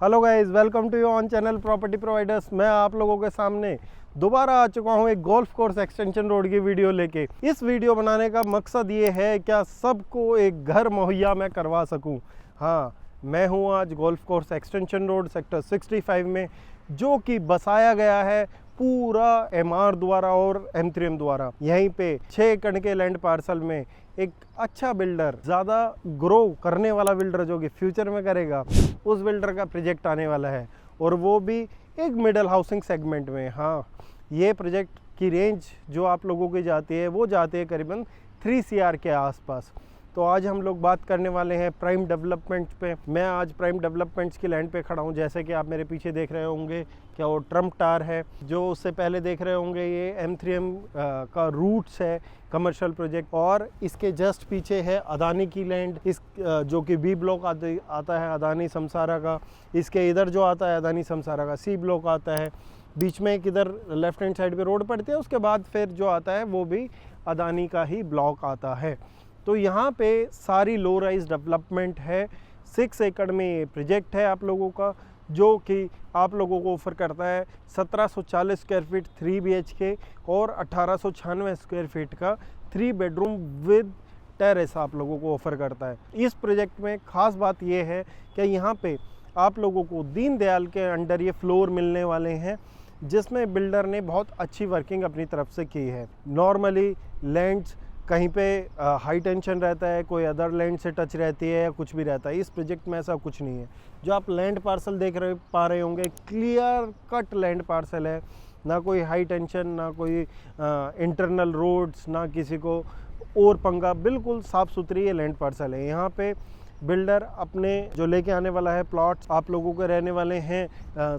Hello guys, welcome to you on channel property providers. मैं आप लोगों के सामने दोबारा आ चुका हूं एक गोल्फ कोर्स एक्सटेंशन रोड की वीडियो लेके। इस वीडियो बनाने का मकसद ये है क्या सबको एक घर मुहैया मैं करवा सकूं। हाँ, मैं हूं आज golf course extension road sector 65 में, जो कि बसाया गया है पूरा MR द्वारा और M3M द्वारा। यहीं पे 6 एकड़ के लैंड पार्सल में एक अच्छा बिल्डर, ज़्यादा ग्रो करने वाला बिल्डर जो कि फ्यूचर में करेगा, उस बिल्डर का प्रोजेक्ट आने वाला है, और वो भी एक मिडल हाउसिंग सेगमेंट में। हाँ, ये प्रोजेक्ट की रेंज जो आप लोगों की जाती है वो जाती है करीबन 3 CR के आसपास। तो आज हम लोग बात करने वाले हैं प्राइम डेवलपमेंट पे। मैं आज प्राइम डेवलपमेंट्स की लैंड पे खड़ा हूँ। जैसे कि आप मेरे पीछे देख रहे होंगे क्या वो ट्रम्प टावर है, जो उससे पहले देख रहे होंगे ये M3M का रूट्स है कमर्शियल प्रोजेक्ट, और इसके जस्ट पीछे है अदानी की लैंड, इस जो कि B ब्लॉक आता है अदानी समसारा का। इसके इधर जो आता है अदानी समसारा का C ब्लॉक आता है। बीच में एक इधर लेफ्ट हैंड साइड पे रोड पड़ती है, उसके बाद फिर जो आता है वो भी अदानी का ही ब्लॉक आता है। तो यहाँ पे सारी लो राइज डेवलपमेंट है। 6 एकड़ में ये प्रोजेक्ट है आप लोगों का, जो कि आप लोगों को ऑफर करता है 1740 स्क्वायर फीट 3 BHK और 1896 स्क्वायर फीट का 3 बेडरूम विद टेरेस आप लोगों को ऑफर करता है। इस प्रोजेक्ट में ख़ास बात ये है कि यहाँ पे आप लोगों को दीनदयाल के अंडर ये फ्लोर मिलने वाले हैं, जिसमें बिल्डर ने बहुत अच्छी वर्किंग अपनी तरफ से की है। नॉर्मली लैंड्स कहीं पे हाई टेंशन रहता है, कोई अदर लैंड से टच रहती है या कुछ भी रहता है। इस प्रोजेक्ट में ऐसा कुछ नहीं है। जो आप लैंड पार्सल देख पा रहे होंगे, क्लियर कट लैंड पार्सल है, ना कोई हाई टेंशन, ना कोई इंटरनल रोड्स, ना किसी को और पंगा, बिल्कुल साफ़ सुथरी ये लैंड पार्सल है। यहाँ पे बिल्डर अपने जो लेके आने वाला है प्लॉट्स आप लोगों के रहने वाले हैं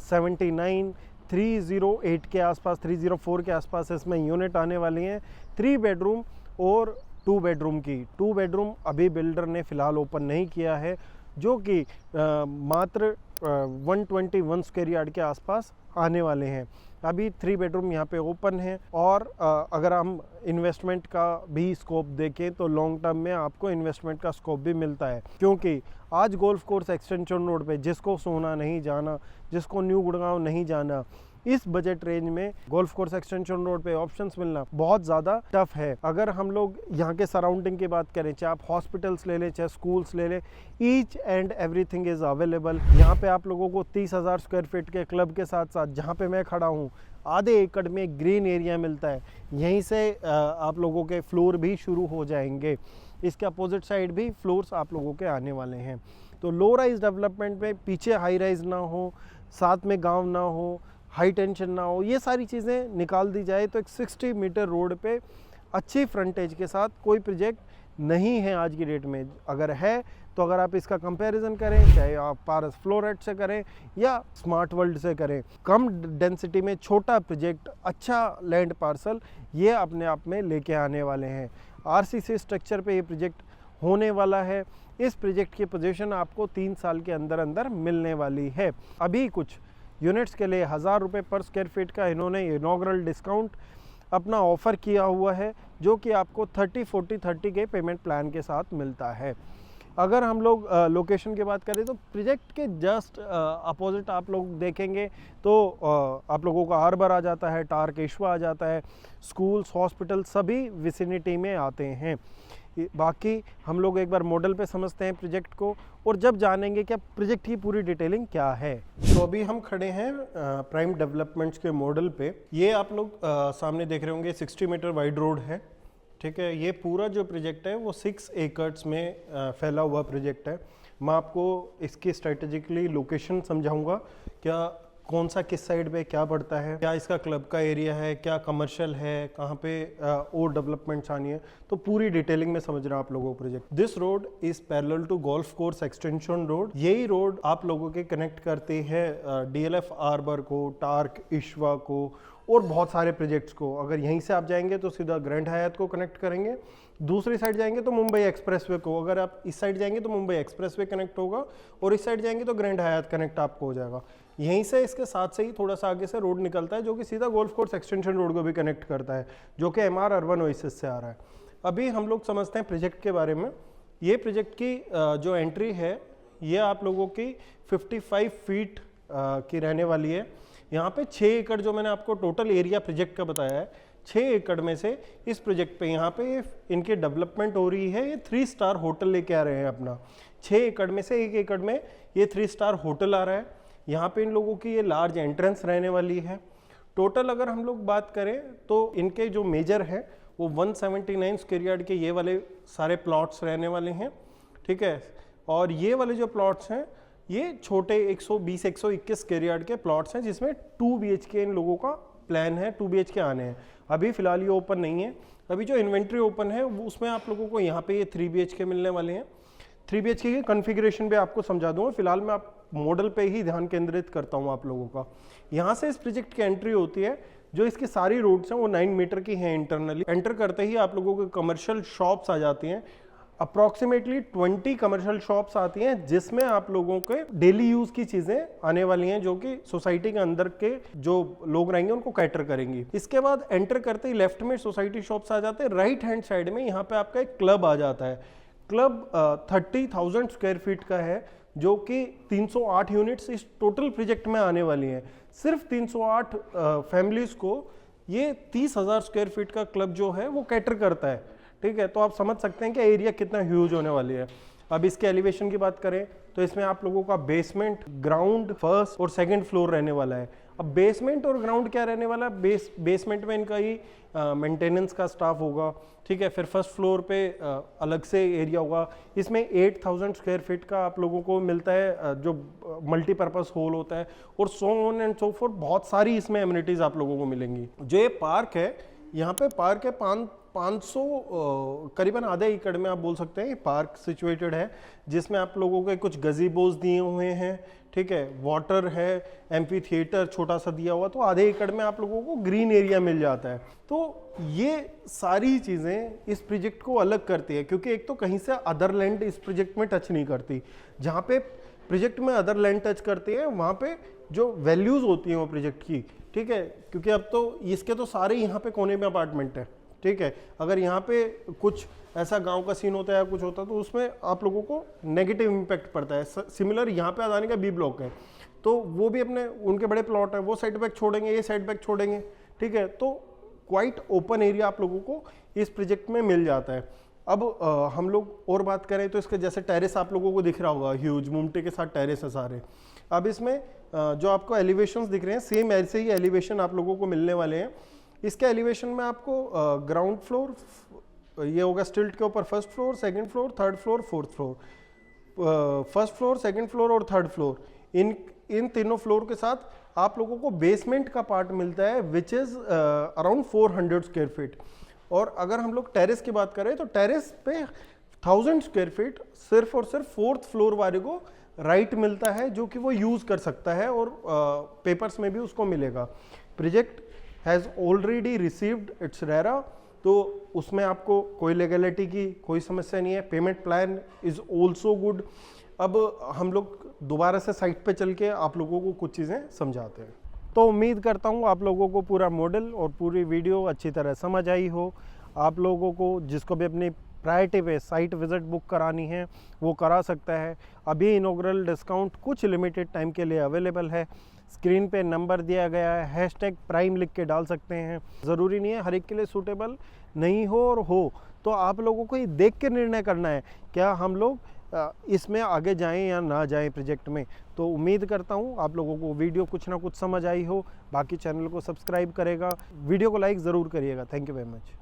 79 308 के आसपास, 304 के आसपास इसमें यूनिट आने वाली हैं। 3 बेडरूम और 2 बेडरूम की। 2 बेडरूम अभी बिल्डर ने फ़िलहाल ओपन नहीं किया है, जो कि मात्र 121 स्क्वायर यार्ड के आसपास आने वाले हैं। अभी 3 बेडरूम यहाँ पे ओपन है। और अगर हम इन्वेस्टमेंट का भी स्कोप देखें तो लॉन्ग टर्म में आपको इन्वेस्टमेंट का स्कोप भी मिलता है, क्योंकि आज गोल्फ कोर्स एक्सटेंशन रोड पे जिसको सोना नहीं जाना, जिसको न्यू गुड़गांव नहीं जाना, इस बजट रेंज में गोल्फ कोर्स एक्सटेंशन रोड पे ऑप्शंस मिलना बहुत ज़्यादा टफ है। अगर हम लोग यहाँ के सराउंडिंग की बात करें, चाहे आप हॉस्पिटल्स ले लें, चाहे स्कूल्स ले लें, each and everything is available. यहाँ पे आप लोगों को 30,000 स्क्वायर फीट के क्लब के साथ साथ, जहाँ पे मैं खड़ा हूँ, आधे एकड़ में ग्रीन एरिया मिलता है। यहीं से आप लोगों के फ्लोर भी शुरू हो जाएंगे। इसके अपोजिट साइड भी फ्लोर्स आप लोगों के आने वाले हैं। तो लो राइज डेवलपमेंट में पीछे हाई राइज ना हो, साथ में गाँव ना हो, हाई टेंशन ना हो, ये सारी चीज़ें निकाल दी जाए तो एक 60 मीटर रोड पे अच्छी फ्रंटेज के साथ कोई प्रोजेक्ट नहीं है आज की डेट में। अगर है तो अगर आप इसका कंपैरिजन करें, चाहे आप पारस फ्लोरेट से करें या स्मार्ट वर्ल्ड से करें, कम डेंसिटी में छोटा प्रोजेक्ट, अच्छा लैंड पार्सल, ये अपने आप में लेके आने वाले हैं। RCC स्ट्रक्चर पे ये प्रोजेक्ट होने वाला है। इस प्रोजेक्ट की पोजीशन आपको 3 साल के अंदर अंदर मिलने वाली है। अभी कुछ यूनिट्स के लिए 1000 रुपये पर स्क्वायर फीट का इन्होंने इनॉग्रल डिस्काउंट अपना ऑफ़र किया हुआ है, जो कि आपको 30-40-30 के पेमेंट प्लान के साथ मिलता है। अगर हम लोग लोकेशन की बात करें तो प्रोजेक्ट के जस्ट अपोजिट आप लोग देखेंगे तो आप लोगों का हार्बर आ जाता है, टार्क इश्वा आ जाता है, स्कूल्स, हॉस्पिटल सभी विसिनिटी में आते हैं। बाकी हम लोग एक बार मॉडल पे समझते हैं प्रोजेक्ट को, और जब जानेंगे कि प्रोजेक्ट की पूरी डिटेलिंग क्या है। तो अभी हम खड़े हैं प्राइम डेवलपमेंट्स के मॉडल पे। ये आप लोग सामने देख रहे होंगे 60 मीटर वाइड रोड है, ठीक है। ये पूरा जो प्रोजेक्ट है वो 6 एकर्स में फैला हुआ प्रोजेक्ट है। मैं आपको इसकी स्ट्रेटेजिकली लोकेशन समझाऊंगा, क्या कौन सा किस साइड पे क्या पड़ता है, क्या इसका क्लब का एरिया है, क्या कमर्शियल है, कहाँ पे और डेवलपमेंट्स आनी है, तो पूरी डिटेलिंग में समझ रहा हूँ आप लोगों को project. This road is parallel to golf course extension road. यही रोड आप लोगों के कनेक्ट करती है DLF हार्बर को, टार्क इश्वा को और बहुत सारे प्रोजेक्ट्स को। अगर यहीं से आप जाएंगे तो सीधा ग्रैंड हयात को कनेक्ट करेंगे, दूसरी साइड जाएंगे तो मुंबई एक्सप्रेसवे को, अगर आप इस साइड जाएंगे तो मुंबई एक्सप्रेसवे कनेक्ट होगा, और इस साइड जाएंगे तो ग्रैंड हयात कनेक्ट आपको हो जाएगा। यहीं से इसके साथ से ही थोड़ा सा आगे से रोड निकलता है, जो कि सीधा गोल्फ कोर्स एक्सटेंशन रोड को भी कनेक्ट करता है, जो कि MR अर्बन ओएसिस से आ रहा है। अभी हम लोग समझते हैं प्रोजेक्ट के बारे में। ये प्रोजेक्ट की जो एंट्री है ये आप लोगों की 55 फीट की रहने वाली है। यहाँ पे 6 एकड़ जो मैंने आपको टोटल एरिया प्रोजेक्ट का बताया है, 6 एकड़ में से इस प्रोजेक्ट पे यहाँ पे इनकी डेवलपमेंट हो रही है। ये 3 स्टार होटल लेके आ रहे हैं अपना। 6 एकड़ में से 1 एकड़ में ये 3 स्टार होटल आ रहा है। यहाँ पे इन लोगों की ये लार्ज एंट्रेंस रहने वाली है। टोटल अगर हम लोग बात करें तो इनके जो मेजर है वो 179 स्क्वायर यार्ड के ये वाले सारे प्लॉट्स रहने वाले हैं, ठीक है। और ये वाले जो प्लॉट्स हैं ये छोटे 120-121 स्क्वायर यार्ड के प्लॉट्स हैं, जिसमें 2 BHK इन लोगों का प्लान है, 2 BHK आने हैं। अभी फिलहाल ये ओपन नहीं है। अभी जो इन्वेंट्री ओपन है उसमें आप लोगों को यहाँ पे ये 3 BHK मिलने वाले हैं। 3 BHK की कॉन्फ़िगरेशन भी आपको समझा दूंगा। फिलहाल मैं आप मॉडल पे ही ध्यान केंद्रित करता हूँ आप लोगों का। यहाँ से इस प्रोजेक्ट की एंट्री होती है। जो इसकी सारी रोड्स हैं वो 9 मीटर की हैं इंटरनली। एंटर करते ही आप लोगों को कमर्शियल शॉप्स आ जाती हैं। अप्रॉक्सीमेटली 20 कमर्शियल शॉप्स आती हैं, जिसमें आप लोगों के डेली यूज की चीजें आने वाली हैं, जो कि सोसाइटी के अंदर के जो लोग रहेंगे उनको कैटर करेंगी। इसके बाद एंटर करते ही लेफ्ट में सोसाइटी शॉप्स आ जाते हैं। राइट हैंड साइड में यहाँ पे आपका एक क्लब आ जाता है। क्लब 30,000 स्क्वायर फीट का है, जो कि 308 यूनिट्स इस टोटल प्रोजेक्ट में आने वाली हैं। सिर्फ 308 फैमिलीज को ये 30,000 स्क्वायर फीट का क्लब जो है वो कैटर करता है, ठीक है। तो आप समझ सकते हैं कि एरिया कितना ह्यूज होने वाली है। अब इसके एलिवेशन की बात करें तो इसमें आप लोगों का बेसमेंट, ग्राउंड, फर्स्ट और सेकंड फ्लोर रहने वाला है। अब बेसमेंट और ग्राउंड क्या रहने वाला है? बेसमेंट में इनका ही मेंटेनेंस का स्टाफ होगा, ठीक है। फिर फर्स्ट फ्लोर पे अलग से एरिया होगा। इसमें 8,000 स्क्वायर फीट का आप लोगों को मिलता है जो मल्टीपर्पज़ हॉल होता है, और so on and so fourth. बहुत सारी इसमें एमिनिटीज़ आप लोगों को मिलेंगी। जो ये पार्क है, यहाँ पे पार्क है 500 करीबन आधे एकड़ में आप बोल सकते हैं पार्क सिचुएटेड है, जिसमें आप लोगों के कुछ गजीबोज दिए हुए हैं, ठीक है। वाटर है, एम्फी थिएटर छोटा सा दिया हुआ, तो आधे एकड़ में आप लोगों को ग्रीन एरिया मिल जाता है। तो ये सारी चीज़ें इस प्रोजेक्ट को अलग करती है, क्योंकि एक तो कहीं से अदर लैंड इस प्रोजेक्ट में टच नहीं करती। जहाँ पे प्रोजेक्ट में अदर लैंड टच करते हैं वहाँ पे जो वैल्यूज़ होती हैं वो प्रोजेक्ट की, ठीक है। क्योंकि अब तो इसके तो सारे यहाँ पे कोने में अपार्टमेंट है, ठीक है। अगर यहाँ पे कुछ ऐसा गांव का सीन होता है या कुछ होता है तो उसमें आप लोगों को नेगेटिव इम्पैक्ट पड़ता है। सिमिलर यहाँ पे अदानी का B ब्लॉक है, तो वो भी अपने उनके बड़े प्लॉट है, वो साइड बैक छोड़ेंगे, ये साइड बैक छोड़ेंगे, ठीक है। तो क्वाइट ओपन एरिया आप लोगों को इस प्रोजेक्ट में मिल जाता है। अब हम लोग और बात करें तो इसके जैसे टेरेस आप लोगों को दिख रहा होगा, ह्यूज मुमटे के साथ टेरेस है सारे। अब इसमें जो आपको एलिवेशंस दिख रहे हैं, सेम ऐसे ही एलिवेशन आप लोगों को मिलने वाले हैं। इसके एलिवेशन में आपको ग्राउंड फ्लोर ये होगा स्टिल्ट के ऊपर, first floor, second floor, third floor, fourth floor. First floor, second floor और थर्ड फ्लोर, इन तीनों फ्लोर के साथ आप लोगों को बेसमेंट का पार्ट मिलता है, which is around 400 square feet. और अगर हम लोग टेरेस की बात करें तो टेरेस पे 1000 स्क्वायर फीट सिर्फ और सिर्फ फोर्थ फ्लोर वाले को राइट मिलता है, जो कि वो यूज़ कर सकता है, और पेपर्स में भी उसको मिलेगा। Project has already received it's RERA, तो उसमें आपको कोई लीगलिटी की कोई समस्या नहीं है। Payment plan is also good. अब हम लोग दोबारा से साइट पे चल के आप लोगों को कुछ चीज़ें समझाते हैं। तो उम्मीद करता हूँ आप लोगों को पूरा मॉडल और पूरी वीडियो अच्छी तरह समझ आई हो। आप लोगों को जिसको भी अपनी प्रायोरिटी पे साइट विज़िट बुक करानी है वो करा सकता है। अभी इनॉग्रल डिस्काउंट कुछ लिमिटेड टाइम के लिए अवेलेबल है। स्क्रीन पे नंबर दिया गया है, हैशटैग प्राइम लिख के डाल सकते हैं। ज़रूरी नहीं है हर एक के लिए सूटेबल नहीं हो, और हो तो आप लोगों को ये देख के निर्णय करना है क्या हम लोग इसमें आगे जाएं या ना जाएं प्रोजेक्ट में। तो उम्मीद करता हूं आप लोगों को वीडियो कुछ ना कुछ समझ आई हो। बाकी चैनल को सब्सक्राइब करेगा, वीडियो को लाइक ज़रूर करिएगा। Thank you very much.